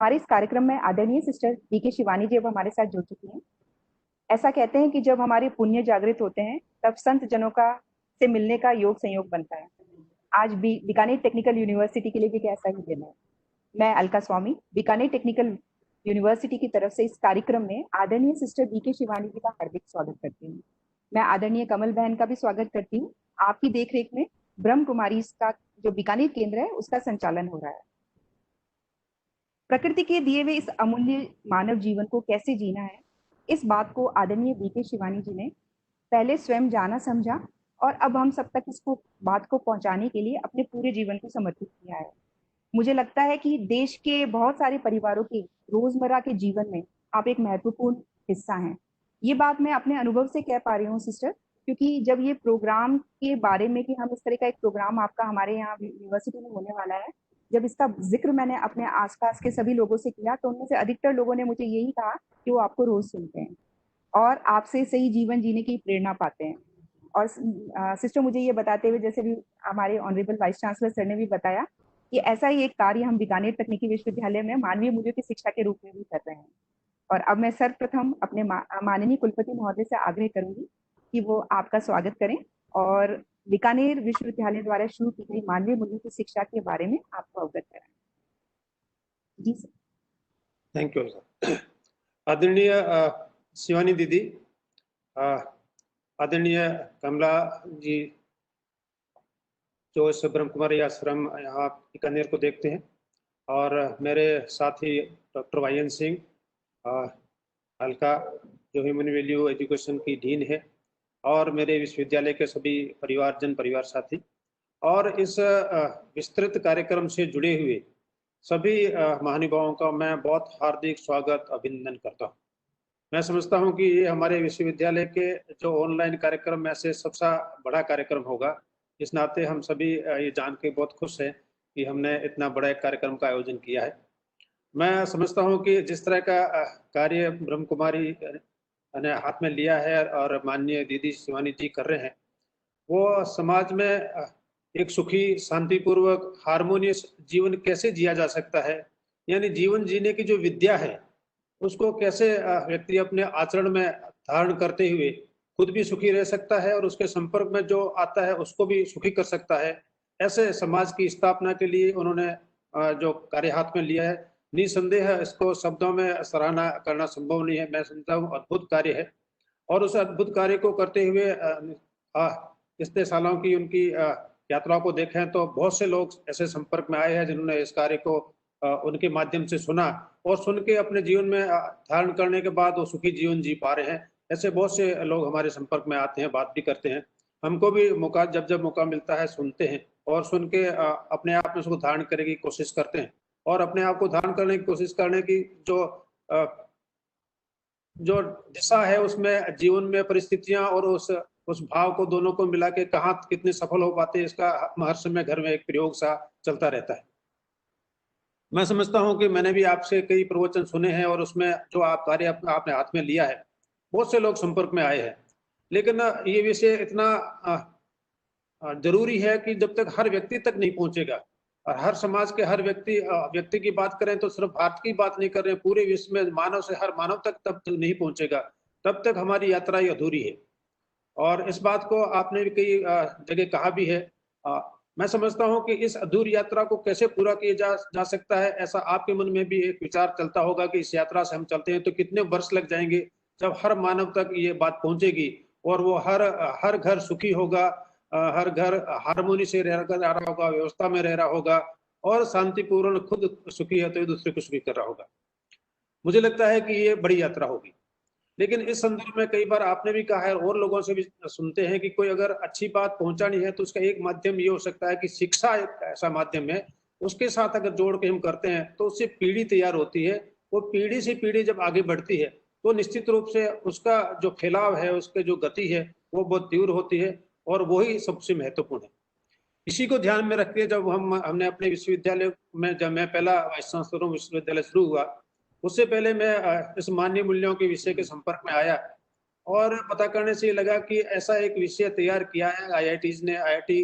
हमारे इस कार्यक्रम में आदरणीय सिस्टर बीके शिवानी जी अब हमारे साथ जुड़ चुकी हैं। ऐसा कहते हैं कि जब हमारे पुण्य जागृत होते हैं तब संत जनों का से मिलने का योग संयोग बनता है। आज भी बीकानेर टेक्निकल यूनिवर्सिटी के लिए भी ऐसा ही दिन है। मैं अलका स्वामी बीकानेर टेक्निकल यूनिवर्सिटी की तरफ से इस कार्यक्रम में आदरणीय सिस्टर बीके शिवानी जी का हार्दिक स्वागत करती हूँ। मैं आदरणीय कमल बहन का भी स्वागत करती हूँ। आपकी देखरेख में ब्रह्म कुमारी का जो बीकानेर केंद्र है उसका संचालन हो रहा है। प्रकृति के दिए हुए इस अमूल्य मानव जीवन को कैसे जीना है, इस बात को आदरणीय बीके शिवानी जी ने पहले स्वयं जाना समझा और अब हम सब तक इसको बात को पहुंचाने के लिए अपने पूरे जीवन को समर्पित किया है। मुझे लगता है कि देश के बहुत सारे परिवारों के रोजमर्रा के जीवन में आप एक महत्वपूर्ण हिस्सा हैं। ये बात मैं अपने अनुभव से कह पा रही हूँ सिस्टर, क्योंकि जब ये प्रोग्राम के बारे में कि हम इस तरह का एक प्रोग्राम आपका हमारे यहाँ यूनिवर्सिटी में होने वाला है, जब इसका जिक्र मैंने अपने आसपास के सभी लोगों से किया तो उनमें से अधिकतर लोगों ने मुझे यही कहा कि वो आपको रोज सुनते हैं और आपसे सही जीवन जीने की प्रेरणा पाते हैं। और सिस्टर मुझे ये बताते हुए, जैसे भी हमारे ऑनरेबल वाइस चांसलर सर ने भी बताया, कि ऐसा ही एक कार्य हम बीकानेर तकनीकी विश्वविद्यालय में मानवीय मूल्यों की शिक्षा के रूप में भी कर रहे हैं। और अब मैं सर्वप्रथम अपने माननीय कुलपति महोदय से आग्रह करूंगी कि वो आपका स्वागत करें और बीकानेर विश्वविद्यालय द्वारा शुरू की गई मानवीय मूल्यों की शिक्षा के बारे में आपको अवगत कराएं। जी सर। Thank you sir. आदरणीय शिवानी दीदी, आदरणीय कमला जी जो इस ब्रह्म कुमारी आश्रम यहाँ बीकानेर को देखते हैं, और मेरे साथी doctor Y N Singh, Alka जो ह्यूमन वैल्यू एजुकेशन की डीन है, और मेरे विश्वविद्यालय के सभी परिवार साथी, और इस विस्तृत कार्यक्रम से जुड़े हुए सभी महानुभावों का मैं बहुत हार्दिक स्वागत अभिनंदन करता हूँ। मैं समझता हूँ कि ये हमारे विश्वविद्यालय के जो ऑनलाइन कार्यक्रम में से सबसे बड़ा कार्यक्रम होगा। इस नाते हम सभी ये जान के बहुत खुश हैं कि हमने इतना बड़ा एक कार्यक्रम का आयोजन किया है। मैं समझता हूँ कि जिस तरह का कार्य ब्रह्म कुमारी ने हाथ में लिया है और माननीय दीदी शिवानी जी कर रहे हैं, वो समाज में एक सुखी, शांतिपूर्वक, हार्मोनियस जीवन कैसे जिया जा सकता है, यानी जीवन जीने की जो विद्या है उसको कैसे व्यक्ति अपने आचरण में धारण करते हुए खुद भी सुखी रह सकता है और उसके संपर्क में जो आता है उसको भी सुखी कर सकता है। ऐसे समाज की स्थापना के लिए उन्होंने जो कार्य हाथ में लिया है, निसंदेह इसको शब्दों में सराहना करना संभव नहीं है। मैं समझता हूँ अद्भुत कार्य है, और उस अद्भुत कार्य को करते हुए इतने सालों की उनकी यात्रा को देखें तो बहुत से लोग ऐसे संपर्क में आए हैं जिन्होंने इस कार्य को उनके माध्यम से सुना और सुन के अपने जीवन में धारण करने के बाद वो सुखी जीवन जी पा रहे हैं। ऐसे बहुत से लोग हमारे संपर्क में आते हैं, बात भी करते हैं। हमको भी मौका जब मौका मिलता है सुनते हैं और सुन के अपने आप में उसको धारण करने की कोशिश करते हैं, और अपने आप को धारण करने की कोशिश करने की जो दिशा है उसमें जीवन में परिस्थितियां और उस भाव को दोनों को मिला के कहाँ कितने सफल हो पाते हैं, इसका हर समय घर में एक प्रयोग सा चलता रहता है। मैं समझता हूं कि मैंने भी आपसे कई प्रवचन सुने हैं और उसमें जो आप कार्य आपने हाथ में लिया है, बहुत से लोग संपर्क में आए हैं, लेकिन ये विषय इतना जरूरी है कि जब तक हर व्यक्ति तक नहीं पहुंचेगा, और हर समाज के हर व्यक्ति की बात करें तो सिर्फ भारत की बात नहीं कर रहे हैं, पूरे विश्व में मानव से हर मानव तक तब तक नहीं पहुंचेगा, तब तक हमारी यात्रा ही अधूरी है। और इस बात को आपने भी कई जगह कहा भी है। मैं समझता हूं कि इस अधूरी यात्रा को कैसे पूरा किया जा सकता है, ऐसा आपके मन में भी एक विचार चलता होगा कि इस यात्रा से हम चलते हैं तो कितने वर्ष लग जाएंगे जब हर मानव तक ये बात पहुंचेगी और वो हर घर सुखी होगा, हर घर हारमोनी से रह रहा होगा, व्यवस्था में रह रहा होगा, और शांतिपूर्ण खुद सुखी है तो दूसरे को सुखी कर रहा होगा। मुझे लगता है कि ये बड़ी यात्रा होगी। लेकिन इस संदर्भ में कई बार आपने भी कहा है और लोगों से भी सुनते हैं कि कोई अगर अच्छी बात पहुंचानी है तो उसका एक माध्यम ये हो सकता है कि शिक्षा एक ऐसा माध्यम है, उसके साथ अगर जोड़ के हम करते हैं तो उससे पीढ़ी तैयार होती है। वो पीढ़ी से पीढ़ी जब आगे बढ़ती है तो निश्चित रूप से उसका जो फैलाव है, उसके जो गति है वो बहुत तीव्र होती है, और वही सबसे महत्वपूर्ण है। इसी को ध्यान में रख के जब हमने अपने विश्वविद्यालय में, जब मैं पहला वाइस चांसलर हूँ, विश्वविद्यालय शुरू हुआ, उससे पहले मैं इस मानवीय मूल्यों के विषय के संपर्क में आया और पता करने से ये लगा कि ऐसा एक विषय तैयार किया है आईआईटीज ने। आईआईटी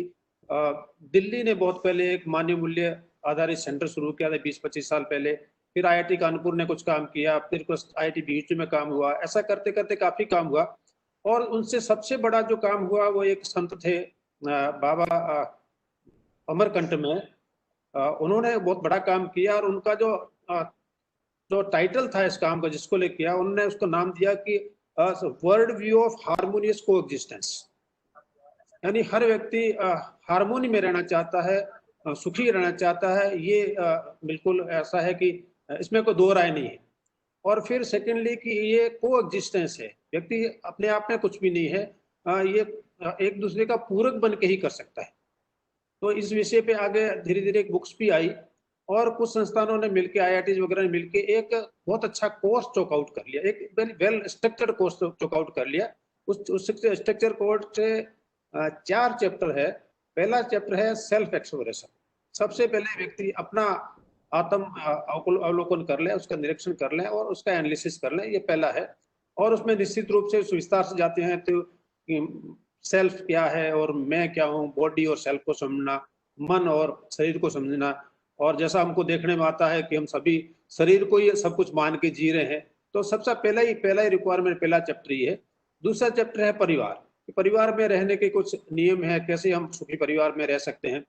दिल्ली ने बहुत पहले एक मानवीय मूल्य आधारित सेंटर शुरू किया था 20-25 साल पहले। फिर आईआईटी कानपुर ने कुछ काम किया, फिर कुछ आईआईटी बीच में काम हुआ, ऐसा करते करते काफी काम हुआ। और उनसे सबसे बड़ा जो काम हुआ वो एक संत थे बाबा अमरकंट में। उन्होंने बहुत बड़ा काम किया, और उनका जो टाइटल था इस काम का जिसको लेके किया, उन्होंने उसको नाम दिया कि वर्ल्ड व्यू ऑफ हार्मोनियस को एग्जिस्टेंस। यानी हर व्यक्ति हार्मोनी में रहना चाहता है, सुखी रहना चाहता है। ये बिल्कुल ऐसा है कि इसमें कोई दो राय नहीं है। और फिर सेकेंडली कि ये को एग्जिस्टेंस है, व्यक्ति अपने आप में कुछ भी नहीं है, ये एक दूसरे का पूरक बन के ही कर सकता है। तो इस विषय पे आगे धीरे धीरे एक बुक्स भी आई, और कुछ संस्थानों ने मिलकर, आईआईटी वगैरह ने मिलकर एक बहुत अच्छा कोर्स चॉक आउट कर लिया, एक well structured course chalk out कर लिया। उस स्ट्रक्चर कोर्स से 4 चैप्टर है। पहला चैप्टर है सेल्फ एक्सप्लोरेशन। सबसे पहले व्यक्ति अपना आत्म अवलोकन कर ले, उसका निरीक्षण कर ले और उसका एनालिसिस कर ले, ये पहला है। और उसमें निश्चित रूप से विस्तार से जाते हैं तो सेल्फ क्या है और मैं क्या हूँ, बॉडी और सेल्फ को समझना, मन और शरीर को समझना। और जैसा हमको देखने में आता है कि हम सभी शरीर को ही सब कुछ मान के जी रहे हैं, तो सबसे पहला ही रिक्वायरमेंट, पहला चैप्टर ये है। दूसरा चैप्टर है परिवार। परिवार में रहने के कुछ नियम है, कैसे हम सुखी परिवार में रह सकते हैं।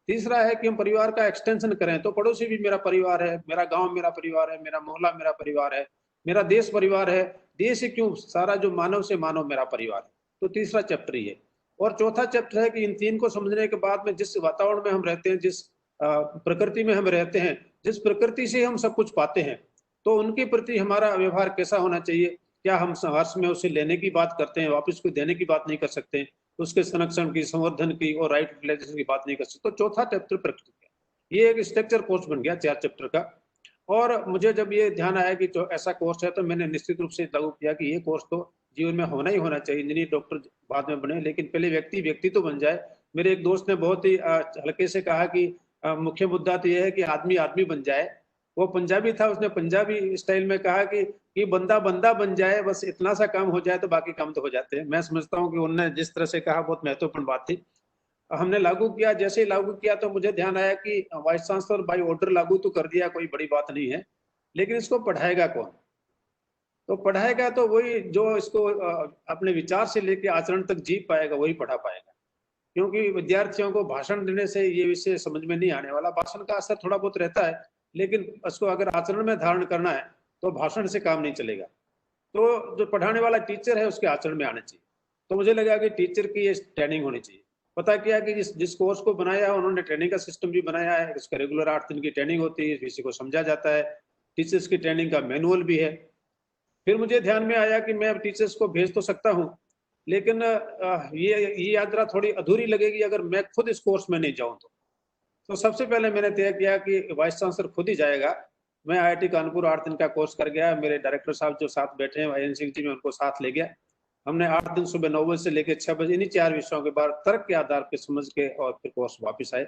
तीसरा है कि हम परिवार का एक्सटेंशन करें, तो पड़ोसी भी मेरा परिवार है, मेरा गांव मेरा परिवार है, मेरा मोहल्ला मेरा परिवार है, मेरा देश परिवार है, देश ही क्यों, सारा जो मानव से मानव मेरा परिवार है। तो तीसरा चैप्टर ये। और चौथा चैप्टर है कि इन तीन को समझने के बाद में जिस वातावरण में हम रहते हैं, जिस प्रकृति में हम रहते हैं, जिस प्रकृति से हम सब कुछ पाते हैं, तो उनके प्रति हमारा व्यवहार कैसा होना चाहिए। क्या हम हर्ष में उसे लेने की बात करते हैं, वापस को देने की बात नहीं कर सकते, उसके संरक्षण की, संवर्धन की और राइट यूटिलाइजेशन की बात नहीं कर सकते। तो चौथा चैप्टर प्रकृति का, ये एक स्ट्रक्चर कोर्स बन गया 4 चैप्टर का। और मुझे जब ये ध्यान आया कि जो ऐसा कोर्स है, तो मैंने निश्चित रूप से लागू किया कि ये कोर्स तो जीवन में होना ही होना चाहिए। इंजीनियर डॉक्टर बाद में बने, लेकिन पहले व्यक्ति तो बन जाए। मेरे एक दोस्त ने बहुत ही हल्के से कहा कि मुख्य मुद्दा तो यह है कि आदमी आदमी बन जाए। वो पंजाबी था, उसने पंजाबी स्टाइल में कहा कि बंदा बंदा बन जाए, बस इतना सा काम हो जाए तो बाकी काम तो हो जाते हैं। मैं समझता हूँ कि उन्होंने जिस तरह से कहा बहुत महत्वपूर्ण बात थी। हमने लागू किया, जैसे ही लागू किया तो मुझे ध्यान आया कि वाइस चांसलर बाई ऑर्डर लागू तो कर दिया, कोई बड़ी बात नहीं है, लेकिन इसको पढ़ाएगा कौन। तो पढ़ाएगा तो वही जो इसको अपने विचार से लेके आचरण तक जी पाएगा, वही पढ़ा पाएगा। क्योंकि विद्यार्थियों को भाषण देने से ये विषय समझ में नहीं आने वाला। भाषण का असर थोड़ा बहुत रहता है, लेकिन उसको अगर आचरण में धारण करना है तो भाषण से काम नहीं चलेगा। तो जो पढ़ाने वाला टीचर है उसके आचरण में आना चाहिए। तो मुझे लगा कि टीचर की ये ट्रेनिंग होनी चाहिए। पता क्या कि जिस कोर्स को बनाया है उन्होंने ट्रेनिंग का सिस्टम भी बनाया है। इसका रेगुलर 8 दिन की ट्रेनिंग होती है, विषय को समझा जाता है, टीचर्स की ट्रेनिंग का मैनुअल भी है। फिर मुझे ध्यान में आया कि मैं अब टीचर्स को भेज तो सकता हूँ, लेकिन ये यात्रा थोड़ी अधूरी लगेगी अगर मैं खुद इस कोर्स में नहीं जाऊँ तो सबसे पहले मैंने तय किया कि वाइस चांसलर खुद ही जाएगा। मैं आईआईटी कानपुर 8 दिन का कोर्स कर गया। मेरे डायरेक्टर साहब जो साथ बैठे हैं वायन सिंह जी, मैं उनको साथ ले गया। हमने 8 दिन सुबह 9 बजे से लेकर 6 बजे इन्हीं 4 विषयों के बाद तर्क के आधार पर समझ के और फिर कोर्स वापस आए।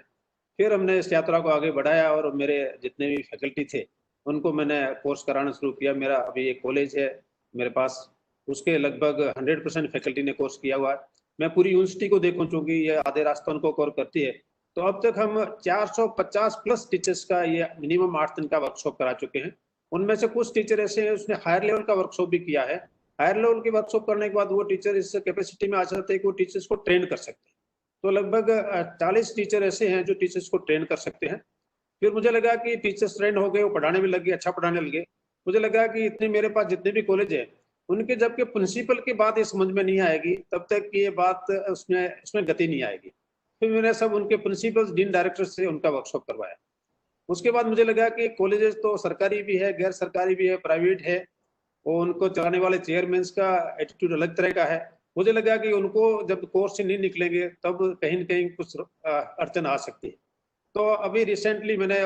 फिर हमने इस यात्रा को आगे बढ़ाया और मेरे जितने भी फैकल्टी थे उनको मैंने कोर्स कराना शुरू किया। मेरा अभी एक कॉलेज है मेरे पास, उसके लगभग 100% फैकल्टी ने कोर्स किया हुआ है। मैं पूरी यूनिवर्सिटी को देखूं, चूंकि ये आधे रास्ते उनको कवर करती है, तो अब तक हम 450 प्लस टीचर्स का ये मिनिमम 8 दिन का वर्कशॉप करा चुके हैं। उनमें से कुछ टीचर ऐसे हैं उसने हायर लेवल का वर्कशॉप भी किया है। हायर लेवल की वर्कशॉप करने के बाद वो टीचर इस कैपेसिटी में आ जाते हैं कि वो टीचर्स को ट्रेन कर सकते हैं। तो लगभग 40 टीचर ऐसे हैं जो टीचर्स को ट्रेन कर सकते हैं। फिर मुझे लगा कि टीचर्स ट्रेन हो गए, वो पढ़ाने में लगे, अच्छा पढ़ाने लगे। मुझे लगा कि इतने मेरे पास जितने भी कॉलेज है उनके जबकि प्रिंसिपल की बात ये समझ में नहीं आएगी तब तक ये बात उसमें गति नहीं आएगी। फिर मैंने सब उनके प्रिंसिपल्स, डीन डायरेक्टर से उनका वर्कशॉप करवाया। उसके बाद मुझे लगा कि कॉलेजेस तो सरकारी भी है, गैर सरकारी भी है, प्राइवेट है, और उनको चलाने वाले चेयरमैन का एटीट्यूड अलग तरह का है। मुझे लगा कि उनको जब कोर्स से नहीं निकलेंगे तब कहीं न कहीं कुछ अड़चन आ सकती है। तो अभी रिसेंटली मैंने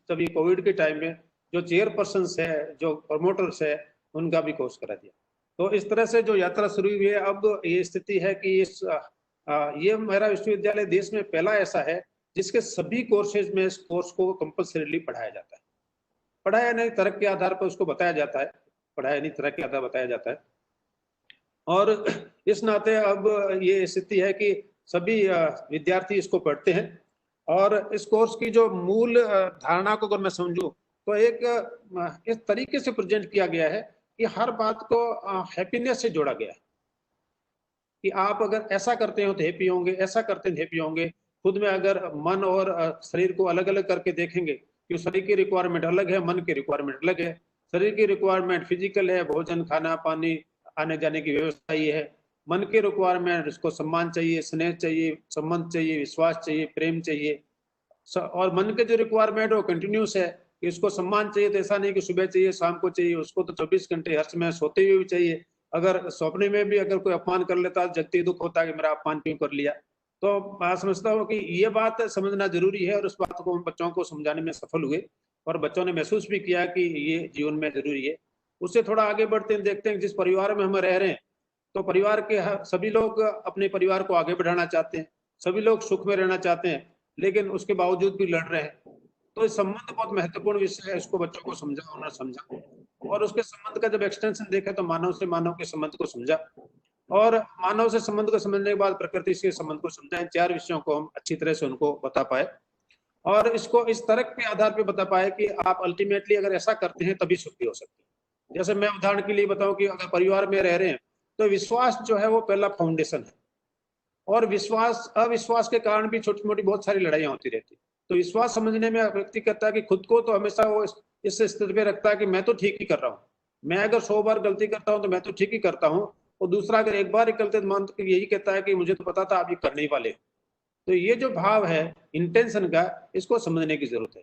तभी कोविड के टाइम में जो चेयरपर्सन है, जो प्रमोटर्स है, उनका भी कोर्स करा दिया। तो इस तरह से जो यात्रा शुरू हुई है, अब ये स्थिति है कि ये मेरा विश्वविद्यालय देश में पहला ऐसा है जिसके सभी कोर्सेज में इस कोर्स को कंपल्सरीली पढ़ाया जाता है। पढ़ाया नहीं, तर्क के आधार पर उसको बताया जाता है, पढ़ाया नहीं, तर्क के आधार बताया जाता है। और इस नाते अब ये स्थिति है कि सभी विद्यार्थी इसको पढ़ते हैं। और इस कोर्स की जो मूल धारणा को अगर मैं समझूं तो एक इस तरीके से प्रेजेंट किया गया है कि हर बात को हैप्पीनेस से जोड़ा गया है कि आप अगर ऐसा करते हो तो हैप्पी होंगे, ऐसा करते हैं तो हैप्पी होंगे। खुद में अगर मन और शरीर को अलग अलग करके देखेंगे कि शरीर की रिक्वायरमेंट अलग है, मन की रिक्वायरमेंट अलग है। शरीर की रिक्वायरमेंट फिजिकल है, भोजन, खाना, पानी, आने जाने की व्यवस्था ये है। मन की रिक्वायरमेंट, उसको सम्मान चाहिए, स्नेह चाहिए, संबंध चाहिए, विश्वास चाहिए, प्रेम चाहिए। और मन के जो रिक्वायरमेंट है वो कंटिन्यूस है कि उसको सम्मान चाहिए, तो ऐसा नहीं कि सुबह चाहिए शाम को चाहिए, उसको तो 24 घंटे हर समय सोते हुए भी चाहिए। अगर सपने में भी अगर कोई अपमान कर लेता है, जगते ही दुख होता है कि मेरा अपमान क्यों कर लिया। तो मैं समझता हूँ कि ये बात समझना जरूरी है और उस बात को हम बच्चों को समझाने में सफल हुए और बच्चों ने महसूस भी किया कि ये जीवन में जरूरी है। उससे थोड़ा आगे बढ़ते हैं, देखते हैं जिस परिवार में हम रह रहे हैं, तो परिवार के सभी लोग अपने परिवार को आगे बढ़ाना चाहते हैं, सभी लोग सुख में रहना चाहते हैं, लेकिन उसके बावजूद भी लड़ रहे हैं। तो इस संबंध बहुत महत्वपूर्ण विषय है, इसको बच्चों को समझा होना समझा, और उसके संबंध का जब एक्सटेंशन देखा तो मानव से मानव के संबंध को समझा, और मानव से संबंध को समझने के बाद प्रकृति से संबंध को समझा। इन 4 विषयों को हम अच्छी तरह से उनको बता पाए और इसको इस तर्क के आधार पर बता पाए कि आप अल्टीमेटली अगर ऐसा करते हैं तभी सुखी हो सकते हैं। जैसे मैं उदाहरण के लिए बताऊं कि अगर परिवार में रह रहे हैं तो विश्वास जो है वो पहला फाउंडेशन है, और विश्वास अविश्वास के कारण भी छोटी मोटी बहुत सारी लड़ाइयां होती रहती। तो विश्वास समझने में व्यक्ति कहता है कि खुद को तो हमेशा वो इस स्थिति पे रखता है कि मैं तो ठीक ही कर रहा हूँ, मैं अगर 100 बार गलती करता हूँ तो मैं तो ठीक ही करता हूँ, और दूसरा अगर एक बार ही गलती मान तो यही कहता है कि मुझे तो पता था आप ये करने ही वाले। तो ये जो भाव है इंटेंशन का, इसको समझने की जरूरत है।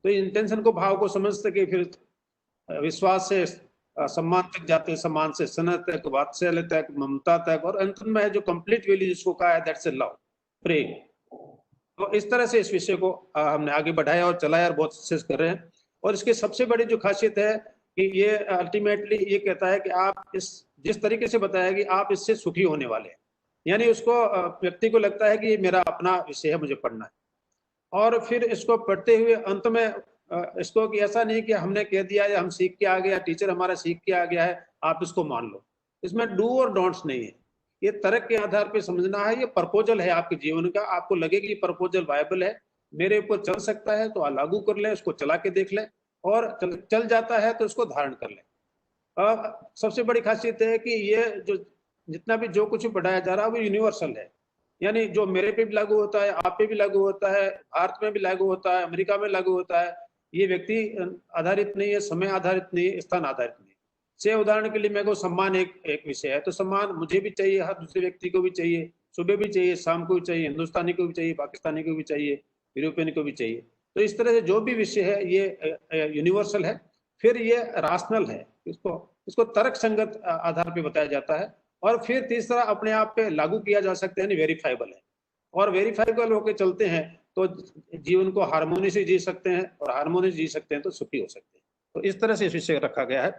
तो इंटेंशन को, भाव को समझ सके, फिर विश्वास से सम्मान तक जाते हैं, सम्मान से स्नेह तक, वात्सल्य तक, ममता तक, और अंत में है जो कंप्लीट वैल्यू जिसको कहा है दैट्स लव, प्रेम। तो इस तरह से इस विषय को हमने आगे बढ़ाया और चलाया और बहुत सक्सेस कर रहे हैं। और इसकी सबसे बड़ी जो खासियत है कि ये अल्टीमेटली ये कहता है कि आप इस जिस तरीके से बताया कि आप इससे सुखी होने वाले हैं, यानी उसको व्यक्ति को लगता है कि ये मेरा अपना विषय है, मुझे पढ़ना है। और फिर इसको पढ़ते हुए अंत में इसको कि ऐसा नहीं कि हमने कह दिया या हम सीख के आ गया, टीचर हमारा सीख के आ गया है, आप इसको मान लो। इसमें डू और डोंट्स नहीं है, ये तर्क के आधार पर समझना है। ये प्रपोजल है आपके जीवन का, आपको लगे कि प्रपोजल वायबल है, मेरे ऊपर चल सकता है तो लागू कर ले, उसको चला के देख ले, और चल जाता है तो उसको धारण कर ले। सबसे बड़ी खासियत है कि ये जो जितना भी जो कुछ पढ़ाया जा रहा है वो यूनिवर्सल है, यानी जो मेरे पे भी लागू होता है, आप पे भी लागू होता है, भारत में भी लागू होता है, अमेरिका में लागू होता है। ये व्यक्ति आधारित नहीं है, समय आधारित नहीं है, स्थान आधारित नहीं है। से उदाहरण के लिए मेरे को सम्मान एक विषय है, तो सम्मान मुझे भी चाहिए, हर दूसरे व्यक्ति को भी चाहिए, सुबह भी चाहिए, शाम को भी चाहिए, हिंदुस्तानी को भी चाहिए, पाकिस्तानी को भी चाहिए, यूरोपियन को भी चाहिए। तो इस तरह से जो भी विषय है ये यूनिवर्सल है। फिर ये राशनल है, इसको इसको तर्क संगत आधार पर बताया जाता है। और फिर तीसरा अपने आप पे लागू किया जा सकता है, वेरीफाइबल है, और वेरीफाइबल होकर चलते हैं तो जीवन को हार्मोनी से जी सकते हैं, और हार्मोनी से जी सकते हैं तो सुखी हो सकते हैं। तो इस तरह से इस विषय रखा गया है।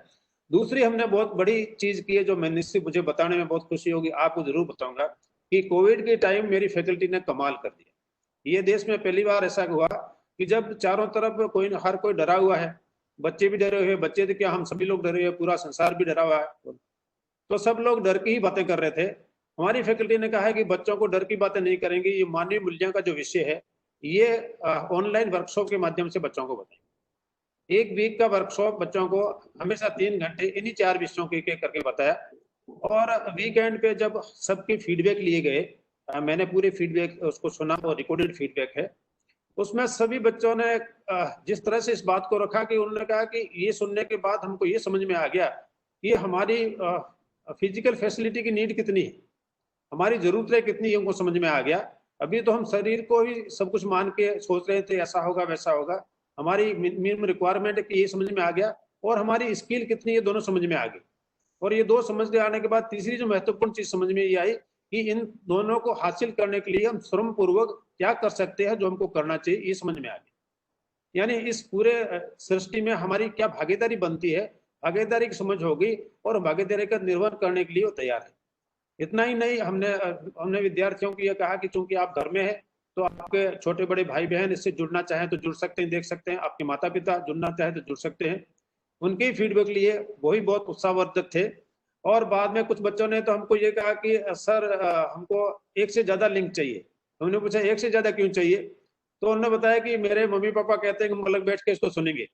दूसरी हमने बहुत बड़ी चीज की है जो मैं निश्चित मुझे बताने में बहुत खुशी होगी, आपको जरूर बताऊंगा, कि कोविड के टाइम मेरी फैकल्टी ने कमाल कर दिया। ये देश में पहली बार ऐसा हुआ कि जब चारों तरफ हर कोई डरा हुआ है, बच्चे भी डरे हुए, बच्चे तो क्या हम सभी लोग डरे हुए, पूरा संसार भी डरा हुआ है, तो सब लोग डर की ही बातें कर रहे थे। हमारी फैकल्टी ने कहा है कि बच्चों को डर की बातें नहीं करेंगे, ये मानवीय मूल्यों का जो विषय है ये ऑनलाइन वर्कशॉप के माध्यम से बच्चों को बताएंगे। 1 वीक का वर्कशॉप बच्चों को हमेशा 3 घंटे इन्हीं 4 विषयों के एक करके बताया। और वीकेंड पे जब सबके फीडबैक लिए गए, मैंने पूरे फीडबैक उसको सुना और रिकॉर्डेड फीडबैक है, उसमें सभी बच्चों ने जिस तरह से इस बात को रखा कि उन्होंने कहा कि ये सुनने के बाद हमको ये समझ में आ गया कि हमारी फिजिकल फैसिलिटी की नीड कितनी है, हमारी जरूरतें कितनी है, उनको समझ में आ गया। अभी तो हम शरीर को ही सब कुछ मान के सोच रहे थे ऐसा होगा वैसा होगा, हमारी मिनिमम रिक्वायरमेंट ये समझ में आ गया, और हमारी स्किल कितनी है दोनों समझ में आ गई। और ये दो समझ में आने के बाद तीसरी जो महत्वपूर्ण चीज समझ में ये आई कि इन दोनों को हासिल करने के लिए हम श्रम पूर्वक क्या कर सकते हैं, जो हमको करना चाहिए, ये समझ में आ गया। यानी इस पूरे सृष्टि में हमारी क्या भागीदारी बनती है, भागीदारी की समझ होगी, और भागीदारी का निर्वहन करने के लिए वो तैयार है। इतना ही नहीं, हमने विद्यार्थियों को यह कहा कि चूंकि आप घर में हैं तो आपके छोटे बड़े भाई बहन इससे जुड़ना चाहें तो जुड़ सकते हैं, देख सकते हैं, आपके माता पिता जुड़ना चाहें तो जुड़ सकते हैं। उनके ही फीडबैक लिए, वही बहुत उत्साहवर्धक थे। और बाद में कुछ बच्चों ने तो हमको ये कहा कि सर हमको 1 से ज्यादा लिंक चाहिए। हमने पूछा 1 से ज्यादा क्यों चाहिए, तो उन्होंने बताया कि मेरे मम्मी पापा कहते हैं कि हम अलग बैठ के इसको सुनेंगे,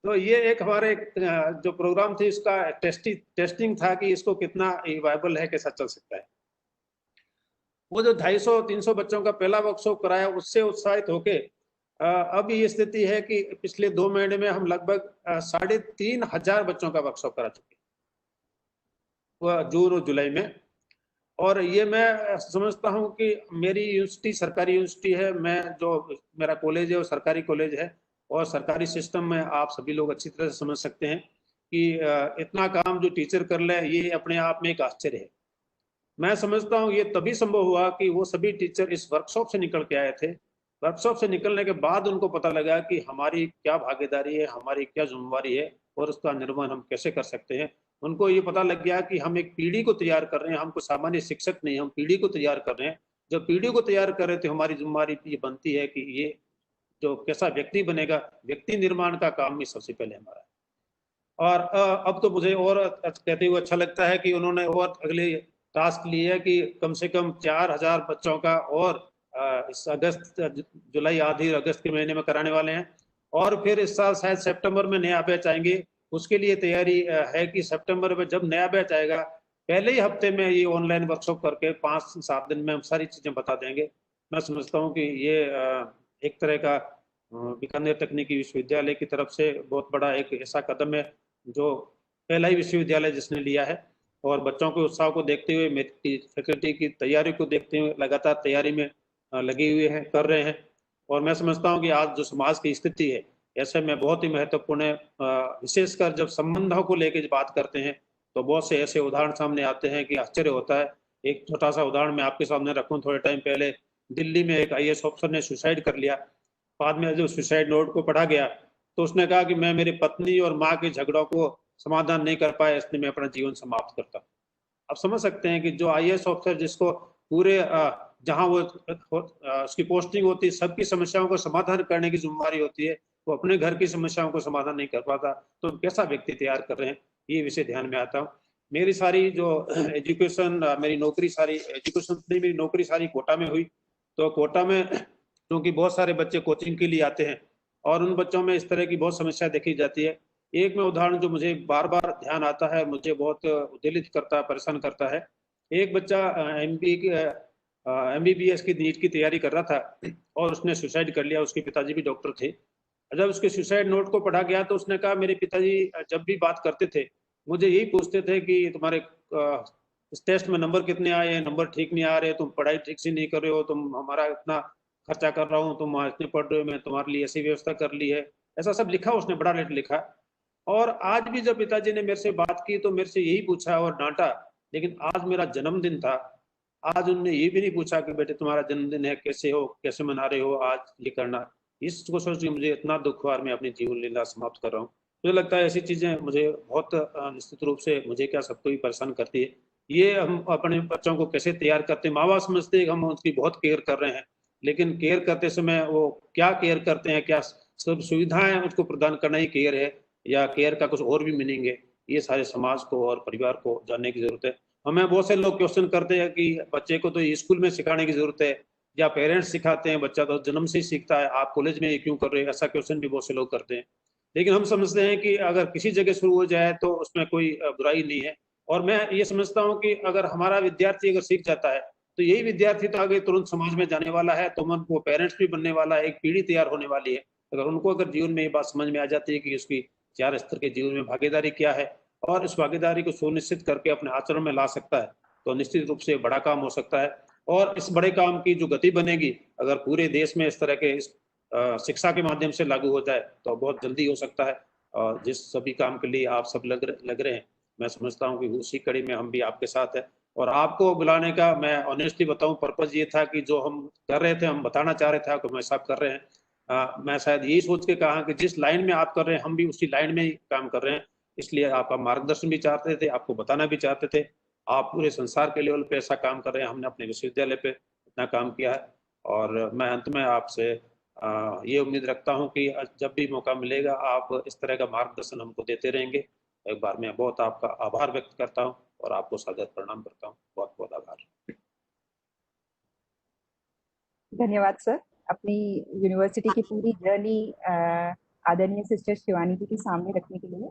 तो ये एक हमारे जो प्रोग्राम थी इसका टेस्टिंग था कि इसको कितना वायबल है, कैसा चल सकता है। वो जो 250-300 बच्चों का पहला वर्कशॉप कराया, उससे उत्साहित होके अब ये स्थिति है कि पिछले 2 महीने में हम लगभग 3,500 बच्चों का वर्कशॉप करा चुके हैं, जून और जुलाई में। और ये मैं समझता हूँ कि मेरी यूनिवर्सिटी सरकारी यूनिवर्सिटी है, मैं जो मेरा कॉलेज है वो सरकारी कॉलेज है, और सरकारी सिस्टम में आप सभी लोग अच्छी तरह से समझ सकते हैं कि इतना काम जो टीचर कर ले, ये अपने आप में एक आश्चर्य है। मैं समझता हूँ ये तभी संभव हुआ कि वो सभी टीचर इस वर्कशॉप से निकल के आए थे। वर्कशॉप से निकलने के बाद उनको पता लगा कि हमारी क्या भागीदारी है, हमारी क्या जिम्मेवारी है, और उसका निर्वहन हम कैसे कर सकते हैं। उनको ये पता लग गया कि हम एक पीढ़ी को तैयार कर रहे हैं, हमको सामान्य शिक्षक नहीं, हम पीढ़ी को तैयार कर रहे हैं। जब पीढ़ी को तैयार कर रहे थे, हमारी जिम्मेवारी ये बनती है कि ये जो कैसा व्यक्ति बनेगा, व्यक्ति निर्माण का काम भी सबसे पहले हमारा है। और अब तो मुझे और कहते हुए अच्छा लगता है कि उन्होंने और अगले टास्क लिए है कि कम से कम 4,000 बच्चों का और इस अगस्त जुलाई आधी अगस्त के महीने में कराने वाले हैं। और फिर इस साल शायद सितंबर में नया बैच आएंगे। उसके लिए तैयारी है कि सितंबर में जब नया बैच आएगा, पहले ही हफ्ते में ये ऑनलाइन वर्कशॉप करके 5-7 दिन में हम सारी चीजें बता देंगे। मैं समझता हूँ कि ये एक तरह का बीकानेर तकनीकी विश्वविद्यालय की तरफ से बहुत बड़ा एक ऐसा कदम है जो पहला ही विश्वविद्यालय जिसने लिया है। और बच्चों के उत्साह को देखते हुए, मेरी फैकल्टी की तैयारी को देखते हुए लगातार तैयारी में लगे हुए हैं, कर रहे हैं। और मैं समझता हूँ कि आज जो समाज की स्थिति है, ऐसे में बहुत ही महत्वपूर्ण है। विशेषकर जब संबंधों को लेकर बात करते हैं तो बहुत से ऐसे उदाहरण सामने आते हैं कि आश्चर्य होता है। एक छोटा सा उदाहरण मैं आपके सामने रखूं। थोड़े टाइम पहले दिल्ली में एक IAS ऑफिसर ने सुसाइड कर लिया। बाद में जो सुसाइड नोट को पढ़ा गया तो उसने कहा कि मैं मेरी पत्नी और माँ के झगड़ों को समाधान नहीं कर पाया, इसलिए मैं अपना जीवन समाप्त करता। आप समझ सकते हैं कि जो IAS ऑफिसर जिसको पूरे जहां वो उसकी पोस्टिंग होती है, सबकी समस्याओं को समाधान करने की जिम्मेवारी होती है, वो अपने घर की समस्याओं को समाधान नहीं कर पाता, तो कैसा व्यक्ति तैयार कर रहे हैं, ये विषय ध्यान में आता हूँ। मेरी सारी जो एजुकेशन, मेरी नौकरी सारी एजुकेशन नहीं, मेरी नौकरी सारी कोटा में हुई। तो कोटा में क्योंकि बहुत सारे बच्चे कोचिंग के लिए आते हैं और उन बच्चों में इस तरह की बहुत समस्या देखी जाती है। एक में उदाहरण जो मुझे बार बार ध्यान आता है, मुझे बहुत उद्वेलित करता है, परेशान करता है। एक बच्चा MBBS की नीट की तैयारी कर रहा था और उसने सुसाइड कर लिया। उसके पिताजी भी डॉक्टर थे। जब उसके सुसाइड नोट को पढ़ा गया तो उसने कहा, मेरे पिताजी जब भी बात करते थे मुझे यही पूछते थे कि तुम्हारे इस टेस्ट में नंबर कितने आए हैं, नंबर ठीक नहीं आ रहे, तुम पढ़ाई ठीक से नहीं कर रहे हो, तुम हमारा इतना खर्चा कर रहा हूँ, तुम इतने पढ़ रहे हो, मैं तुम्हारे लिए ऐसी व्यवस्था कर ली है। ऐसा सब लिखा उसने, बड़ा लेटर लिखा। और आज भी जब पिताजी ने मेरे से बात की तो मेरे से यही पूछा और डांटा। लेकिन आज मेरा जन्मदिन था, आज उन्होंने ये भी नहीं पूछा कि बेटे तुम्हारा जन्मदिन है, कैसे हो, कैसे मना रहे हो, आज ये करना। इसको सोच के मुझे इतना दुख हुआ, मैं अपनी जीवन लीला समाप्त कर रहा हूँ। मुझे लगता है ऐसी चीजें मुझे बहुत निश्चित रूप से, मुझे क्या सबको ही परेशान करती है। ये हम अपने बच्चों को कैसे तैयार करते हैं, माँ बाप समझते हैं कि हम उसकी बहुत केयर कर रहे हैं, लेकिन केयर करते समय वो क्या केयर करते हैं, क्या सब सुविधाएं उसको प्रदान करना ही केयर है, या केयर का कुछ और भी मीनिंग है, ये सारे समाज को और परिवार को जानने की जरूरत है। हमें बहुत से लोग क्वेश्चन करते हैं कि बच्चे को तो स्कूल में सिखाने की जरूरत है, या पेरेंट्स सिखाते हैं, बच्चा तो जन्म से ही सीखता है, आप कॉलेज में ये क्यों कर रहे हैं, ऐसा क्वेश्चन भी बहुत से लोग करते हैं। लेकिन हम समझते हैं कि अगर किसी जगह शुरू हो जाए तो उसमें कोई बुराई नहीं है। और मैं ये समझता हूँ कि अगर हमारा विद्यार्थी अगर सीख जाता है तो यही विद्यार्थी तो आगे तुरंत समाज में जाने वाला है, तो वो पेरेंट्स भी बनने वाला है, एक पीढ़ी तैयार होने वाली है। अगर उनको अगर जीवन में ये बात समझ में आ जाती है कि उसकी 4 स्तर के जीवन में भागीदारी क्या है और इस भागीदारी को सुनिश्चित करके अपने आचरण में ला सकता है, तो निश्चित रूप से बड़ा काम हो सकता है। और इस बड़े काम की जो गति बनेगी, अगर पूरे देश में इस तरह के शिक्षा के माध्यम से लागू हो जाए तो बहुत जल्दी हो सकता है। और जिस सभी काम के लिए आप सब लग रहे हैं, मैं समझता हूँ कि उसी कड़ी में हम भी आपके साथ हैं। और आपको बुलाने का मैं ऑनेस्टली बताऊं, पर्पज ये था कि जो हम कर रहे थे, हम बताना चाह रहे थे आपको, मैं सब कर रहे हैं। मैं शायद यही सोच के कहा कि जिस लाइन में आप कर रहे हैं हम भी उसी लाइन में ही काम कर रहे हैं, इसलिए आपका मार्गदर्शन भी चाहते थे, आपको बताना भी चाहते थे। आप पूरे संसार के लेवल पे ऐसा काम कर रहे हैं, हमने अपने विश्वविद्यालय पे इतना काम किया है। और मैं अंत में आपसे ये उम्मीद रखता हूँ कि जब भी मौका मिलेगा आप इस तरह का मार्गदर्शन हमको देते रहेंगे। एक बार मैं बहुत आपका आभार व्यक्त करता हूँ और आपको सादर प्रणाम करता हूँ। बहुत बहुत आभार। धन्यवाद सर। अपनी यूनिवर्सिटी की पूरी जर्नी आदरणीय सिस्टर शिवानी जी के सामने रखने के लिए।